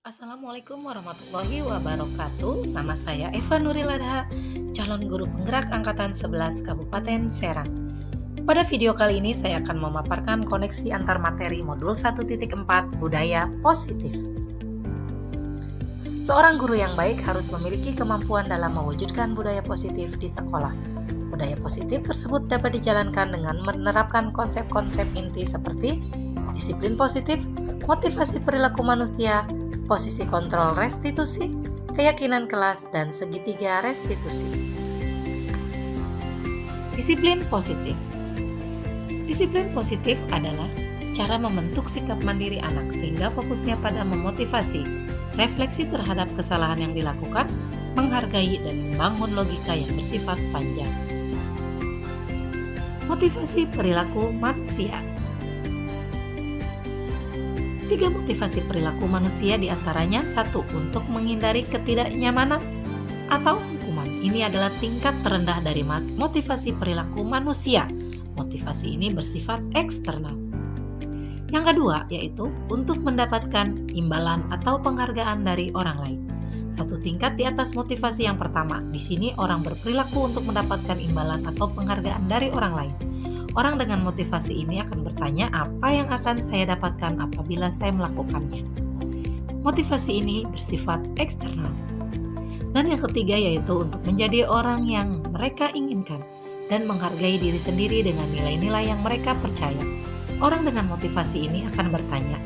Assalamualaikum warahmatullahi wabarakatuh. Nama saya Eva Nuriladha, calon guru penggerak angkatan 11 Kabupaten Serang. Pada video kali ini saya akan memaparkan koneksi antar materi modul 1.4 budaya positif. Seorang guru yang baik harus memiliki kemampuan dalam mewujudkan budaya positif di sekolah. Budaya positif tersebut dapat dijalankan dengan menerapkan konsep-konsep inti seperti disiplin positif, motivasi perilaku manusia, posisi kontrol restitusi, keyakinan kelas, dan segitiga restitusi. Disiplin positif. Disiplin positif adalah cara membentuk sikap mandiri anak sehingga fokusnya pada memotivasi, refleksi terhadap kesalahan yang dilakukan, menghargai dan membangun logika yang bersifat panjang. Motivasi perilaku manusia. 3 motivasi perilaku manusia diantaranya 1. Untuk menghindari ketidaknyamanan atau hukuman. Ini adalah tingkat terendah dari motivasi perilaku manusia. Motivasi ini bersifat eksternal. Yang kedua yaitu untuk mendapatkan imbalan atau penghargaan dari orang lain. Satu tingkat di atas motivasi yang pertama. Di sini orang berperilaku untuk mendapatkan imbalan atau penghargaan dari orang lain. Orang dengan motivasi ini akan bertanya apa yang akan saya dapatkan apabila saya melakukannya. Motivasi ini bersifat eksternal. Dan yang ketiga yaitu untuk menjadi orang yang mereka inginkan dan menghargai diri sendiri dengan nilai-nilai yang mereka percaya. Orang dengan motivasi ini akan bertanya,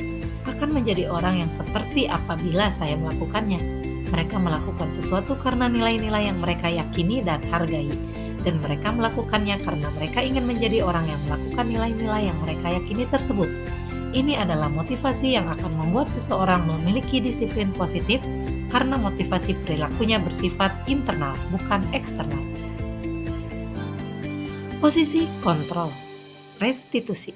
akan menjadi orang yang seperti apabila saya melakukannya. Mereka melakukan sesuatu karena nilai-nilai yang mereka yakini dan hargai. Dan mereka melakukannya karena mereka ingin menjadi orang yang melakukan nilai-nilai yang mereka yakini tersebut. Ini adalah motivasi yang akan membuat seseorang memiliki disiplin positif karena motivasi perilakunya bersifat internal, bukan eksternal. Posisi kontrol restitusi.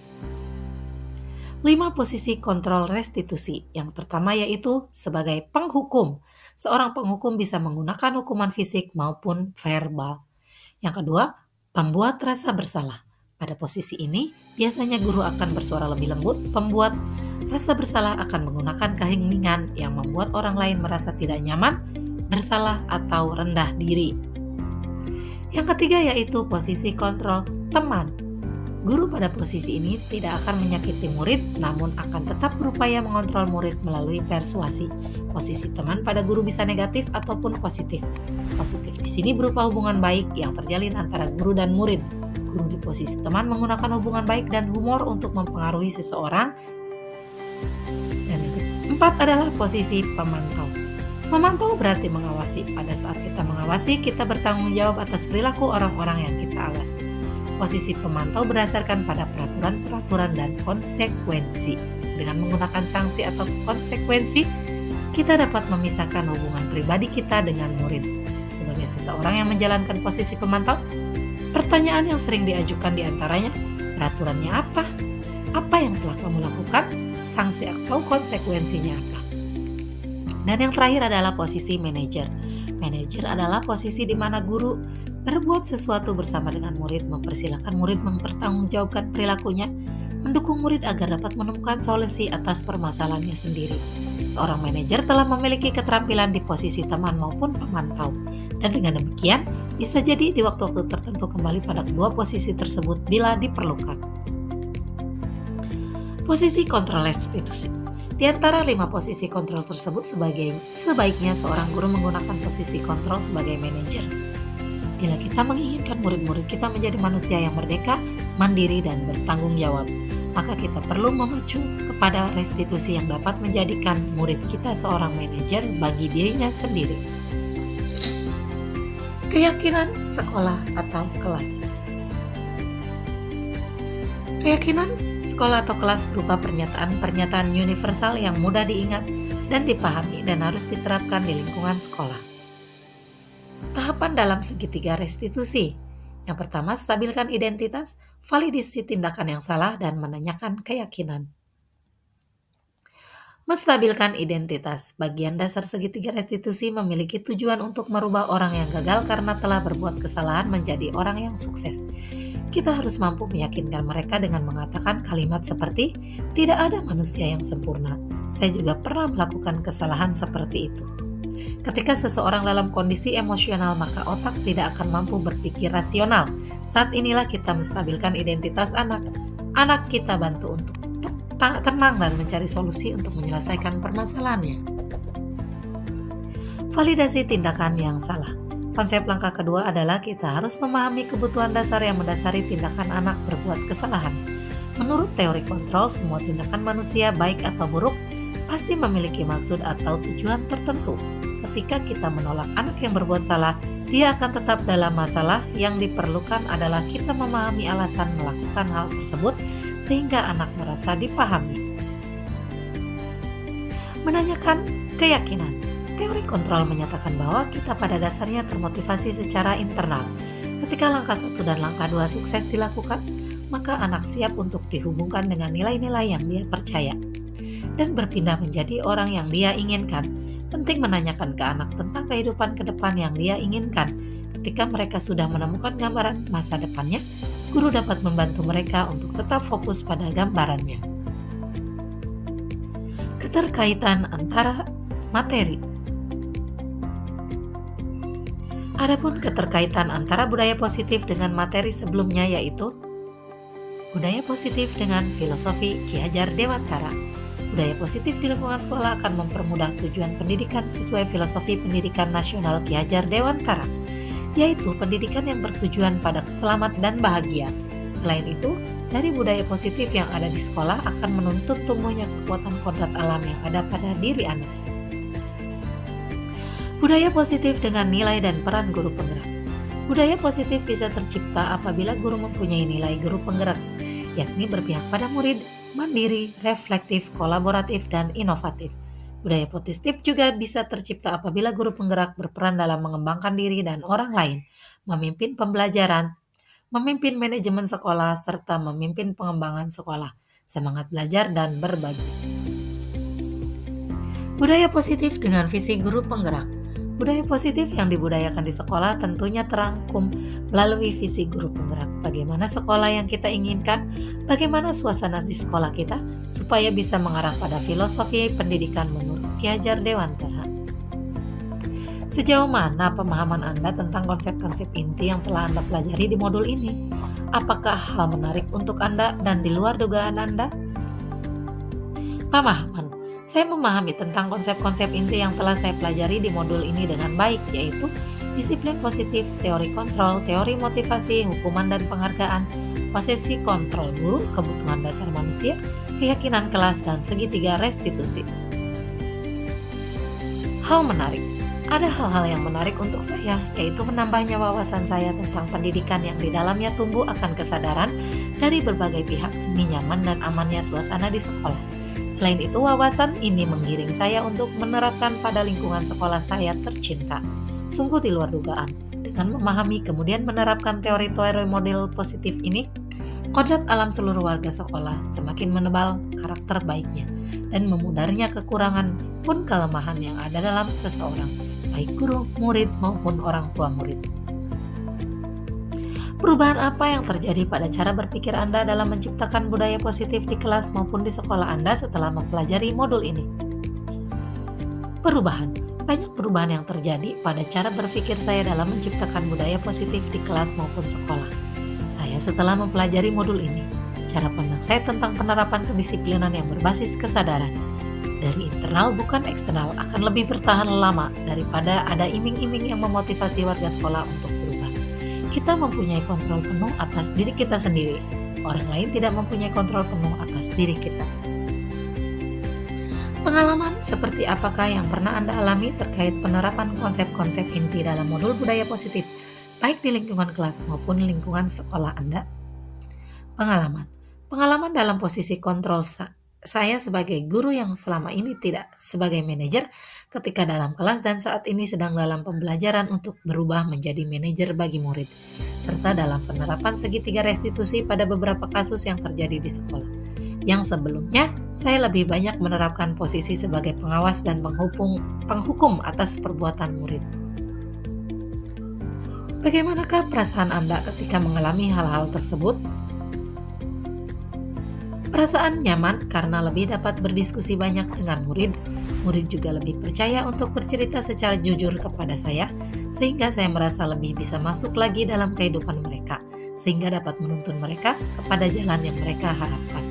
5 posisi kontrol restitusi. Yang pertama yaitu sebagai penghukum. Seorang penghukum bisa menggunakan hukuman fisik maupun verbal. Yang kedua, pembuat rasa bersalah. Pada posisi ini, biasanya guru akan bersuara lebih lembut. Pembuat rasa bersalah akan menggunakan keheningan yang membuat orang lain merasa tidak nyaman, bersalah, atau rendah diri. Yang ketiga yaitu posisi kontrol teman. Guru pada posisi ini tidak akan menyakiti murid, namun akan tetap berupaya mengontrol murid melalui persuasi. Posisi teman pada guru bisa negatif ataupun positif. Positif di sini berupa hubungan baik yang terjalin antara guru dan murid. Guru di posisi teman menggunakan hubungan baik dan humor untuk mempengaruhi seseorang. Dan yang keempat adalah posisi pemantau. Memantau berarti mengawasi. Pada saat kita mengawasi, kita bertanggung jawab atas perilaku orang-orang yang kita awasi. Posisi pemantau berdasarkan pada peraturan-peraturan dan konsekuensi. Dengan menggunakan sanksi atau konsekuensi, kita dapat memisahkan hubungan pribadi kita dengan murid. Sebagai seseorang yang menjalankan posisi pemantau, pertanyaan yang sering diajukan diantaranya, peraturannya apa? Apa yang telah kamu lakukan? Sanksi atau konsekuensinya apa? Dan yang terakhir adalah posisi manajer. Manajer adalah posisi di mana guru berbuat sesuatu bersama dengan murid, mempersilahkan murid mempertanggungjawabkan perilakunya, mendukung murid agar dapat menemukan solusi atas permasalahannya sendiri. Seorang manajer telah memiliki keterampilan di posisi teman maupun pemantau. Dan dengan demikian, bisa jadi di waktu-waktu tertentu kembali pada kedua posisi tersebut bila diperlukan. Posisi kontrol restitusi. Di antara 5 posisi kontrol tersebut sebaiknya seorang guru menggunakan posisi kontrol sebagai manajer. Bila kita menginginkan murid-murid kita menjadi manusia yang merdeka, mandiri, dan bertanggung jawab, maka kita perlu memacu kepada restitusi yang dapat menjadikan murid kita seorang manajer bagi dirinya sendiri. Keyakinan sekolah atau kelas. Keyakinan sekolah atau kelas berupa pernyataan-pernyataan universal yang mudah diingat dan dipahami dan harus diterapkan di lingkungan sekolah. Tahapan dalam segitiga restitusi. Yang pertama, stabilkan identitas, validasi tindakan yang salah, dan menanyakan keyakinan. Menstabilkan identitas. Bagian dasar segitiga restitusi memiliki tujuan untuk merubah orang yang gagal karena telah berbuat kesalahan menjadi orang yang sukses. Kita harus mampu meyakinkan mereka dengan mengatakan kalimat seperti, "Tidak ada manusia yang sempurna. Saya juga pernah melakukan kesalahan seperti itu." Ketika seseorang dalam kondisi emosional, maka otak tidak akan mampu berpikir rasional. Saat inilah kita menstabilkan identitas anak. Anak kita bantu untuk tenang dan mencari solusi untuk menyelesaikan permasalahannya. Validasi tindakan yang salah. Konsep langkah kedua adalah kita harus memahami kebutuhan dasar yang mendasari tindakan anak berbuat kesalahan. Menurut teori kontrol, semua tindakan manusia, baik atau buruk, pasti memiliki maksud atau tujuan tertentu. Ketika kita menolak anak yang berbuat salah, dia akan tetap dalam masalah. Yang diperlukan adalah kita memahami alasan melakukan hal tersebut sehingga anak merasa dipahami. Menanyakan keyakinan. Teori kontrol menyatakan bahwa kita pada dasarnya termotivasi secara internal. Ketika langkah 1 dan langkah 2 sukses dilakukan, maka anak siap untuk dihubungkan dengan nilai-nilai yang dia percaya dan berpindah menjadi orang yang dia inginkan. Penting menanyakan ke anak tentang kehidupan ke depan yang dia inginkan. Ketika mereka sudah menemukan gambaran masa depannya, guru dapat membantu mereka untuk tetap fokus pada gambarannya. Keterkaitan antara materi. Adapun keterkaitan antara budaya positif dengan materi sebelumnya, yaitu budaya positif dengan filosofi Ki Hajar Dewantara. Budaya positif di lingkungan sekolah akan mempermudah tujuan pendidikan sesuai filosofi pendidikan nasional Ki Hajar Dewantara, yaitu pendidikan yang bertujuan pada selamat dan bahagia. Selain itu, dari budaya positif yang ada di sekolah akan menuntut tumbuhnya kekuatan kodrat alam yang ada pada diri anak. Budaya positif dengan nilai dan peran guru penggerak. Budaya positif bisa tercipta apabila guru mempunyai nilai guru penggerak, yakni berpihak pada murid, mandiri, reflektif, kolaboratif, dan inovatif. Budaya positif juga bisa tercipta apabila guru penggerak berperan dalam mengembangkan diri dan orang lain, memimpin pembelajaran, memimpin manajemen sekolah, serta memimpin pengembangan sekolah, semangat belajar, dan berbagi. Budaya positif dengan visi guru penggerak. Budaya positif yang dibudayakan di sekolah tentunya terangkum melalui visi guru penggerak. Bagaimana sekolah yang kita inginkan, bagaimana suasana di sekolah kita, supaya bisa mengarah pada filosofi pendidikan menurut Ki Hajar Dewantara. Sejauh mana pemahaman Anda tentang konsep-konsep inti yang telah Anda pelajari di modul ini? Apakah hal menarik untuk Anda dan di luar dugaan Anda? Pemahaman. Saya memahami tentang konsep-konsep inti yang telah saya pelajari di modul ini dengan baik, yaitu disiplin positif, teori kontrol, teori motivasi, hukuman dan penghargaan, posisi kontrol guru, kebutuhan dasar manusia, keyakinan kelas, dan segitiga restitusi. Hal menarik. Ada hal-hal yang menarik untuk saya, yaitu menambahnya wawasan saya tentang pendidikan yang di dalamnya tumbuh akan kesadaran dari berbagai pihak demi nyaman dan amannya suasana di sekolah. Selain itu, wawasan ini menggiring saya untuk menerapkan pada lingkungan sekolah saya tercinta. Sungguh di luar dugaan. Dengan memahami kemudian menerapkan teori-teori model positif ini, kodrat alam seluruh warga sekolah semakin menebal karakter baiknya dan memudarnya kekurangan pun kelemahan yang ada dalam seseorang, baik guru, murid, maupun orang tua murid. Perubahan apa yang terjadi pada cara berpikir Anda dalam menciptakan budaya positif di kelas maupun di sekolah Anda setelah mempelajari modul ini? Perubahan. Banyak perubahan yang terjadi pada cara berpikir saya dalam menciptakan budaya positif di kelas maupun sekolah. Saya setelah mempelajari modul ini, cara pandang saya tentang penerapan kedisiplinan yang berbasis kesadaran dari internal bukan eksternal akan lebih bertahan lama daripada ada iming-iming yang memotivasi warga sekolah untuk berubah. Kita mempunyai kontrol penuh atas diri kita sendiri. Orang lain tidak mempunyai kontrol penuh atas diri kita. Pengalaman seperti apakah yang pernah Anda alami terkait penerapan konsep-konsep inti dalam modul budaya positif, baik di lingkungan kelas maupun lingkungan sekolah Anda? Pengalaman dalam posisi kontrol saya sebagai guru yang selama ini tidak sebagai manajer ketika dalam kelas dan saat ini sedang dalam pembelajaran untuk berubah menjadi manajer bagi murid, serta dalam penerapan segitiga restitusi pada beberapa kasus yang terjadi di sekolah. yang sebelumnya saya lebih banyak menerapkan posisi sebagai pengawas dan penghukum atas perbuatan murid. Bagaimanakah perasaan Anda ketika mengalami hal-hal tersebut? Perasaan nyaman karena lebih dapat berdiskusi banyak dengan murid. Murid juga lebih percaya untuk bercerita secara jujur kepada saya, sehingga saya merasa lebih bisa masuk lagi dalam kehidupan mereka, sehingga dapat menuntun mereka kepada jalan yang mereka harapkan.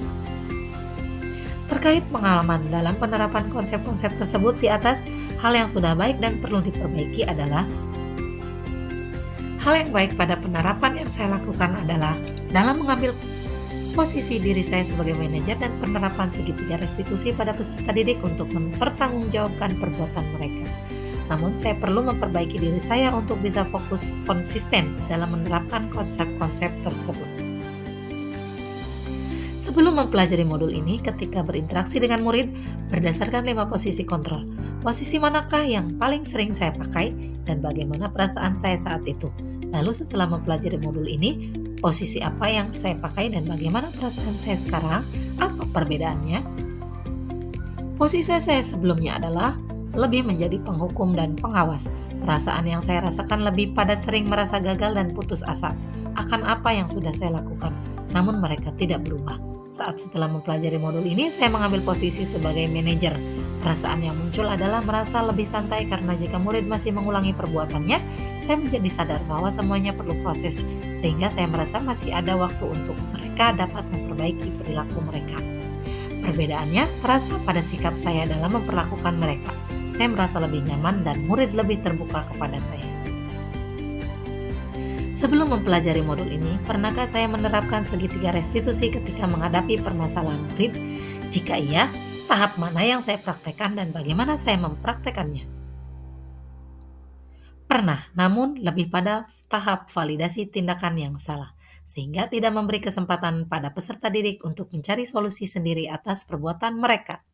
Terkait pengalaman dalam penerapan konsep-konsep tersebut di atas, hal yang sudah baik dan perlu diperbaiki adalah hal yang baik pada penerapan yang saya lakukan adalah dalam mengambil posisi diri saya sebagai manajer dan penerapan segitiga restitusi pada peserta didik untuk mempertanggungjawabkan perbuatan mereka. Namun saya perlu memperbaiki diri saya untuk bisa fokus konsisten dalam menerapkan konsep-konsep tersebut. Sebelum mempelajari modul ini, ketika berinteraksi dengan murid, berdasarkan 5 posisi kontrol, posisi manakah yang paling sering saya pakai dan bagaimana perasaan saya saat itu. Lalu setelah mempelajari modul ini, posisi apa yang saya pakai dan bagaimana perasaan saya sekarang, apa perbedaannya? Posisi saya sebelumnya adalah lebih menjadi penghukum dan pengawas. Perasaan yang saya rasakan lebih pada sering merasa gagal dan putus asa akan apa yang sudah saya lakukan, namun mereka tidak berubah. Saat setelah mempelajari modul ini, saya mengambil posisi sebagai manajer. Perasaan yang muncul adalah merasa lebih santai karena jika murid masih mengulangi perbuatannya, saya menjadi sadar bahwa semuanya perlu proses, sehingga saya merasa masih ada waktu untuk mereka dapat memperbaiki perilaku mereka. Perbedaannya terasa pada sikap saya dalam memperlakukan mereka. Saya merasa lebih nyaman dan murid lebih terbuka kepada saya. Sebelum mempelajari modul ini, pernahkah saya menerapkan segitiga restitusi ketika menghadapi permasalahan murid? Jika iya, tahap mana yang saya praktekkan dan bagaimana saya mempraktekannya? Pernah, namun lebih pada tahap validasi tindakan yang salah, sehingga tidak memberi kesempatan pada peserta didik untuk mencari solusi sendiri atas perbuatan mereka.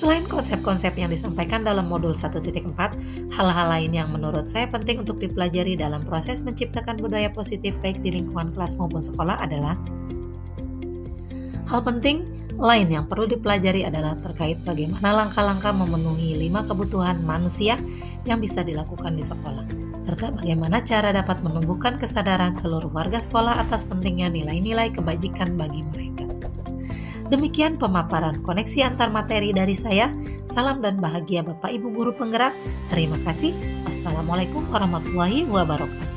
Selain konsep-konsep yang disampaikan dalam modul 1.4, hal-hal lain yang menurut saya penting untuk dipelajari dalam proses menciptakan budaya positif baik di lingkungan kelas maupun sekolah adalah hal penting lain yang perlu dipelajari adalah terkait bagaimana langkah-langkah memenuhi 5 kebutuhan manusia yang bisa dilakukan di sekolah, serta bagaimana cara dapat menumbuhkan kesadaran seluruh warga sekolah atas pentingnya nilai-nilai kebajikan bagi mereka. Demikian pemaparan koneksi antar materi dari saya. Salam dan bahagia Bapak Ibu Guru Penggerak. Terima kasih. Wassalamualaikum warahmatullahi wabarakatuh.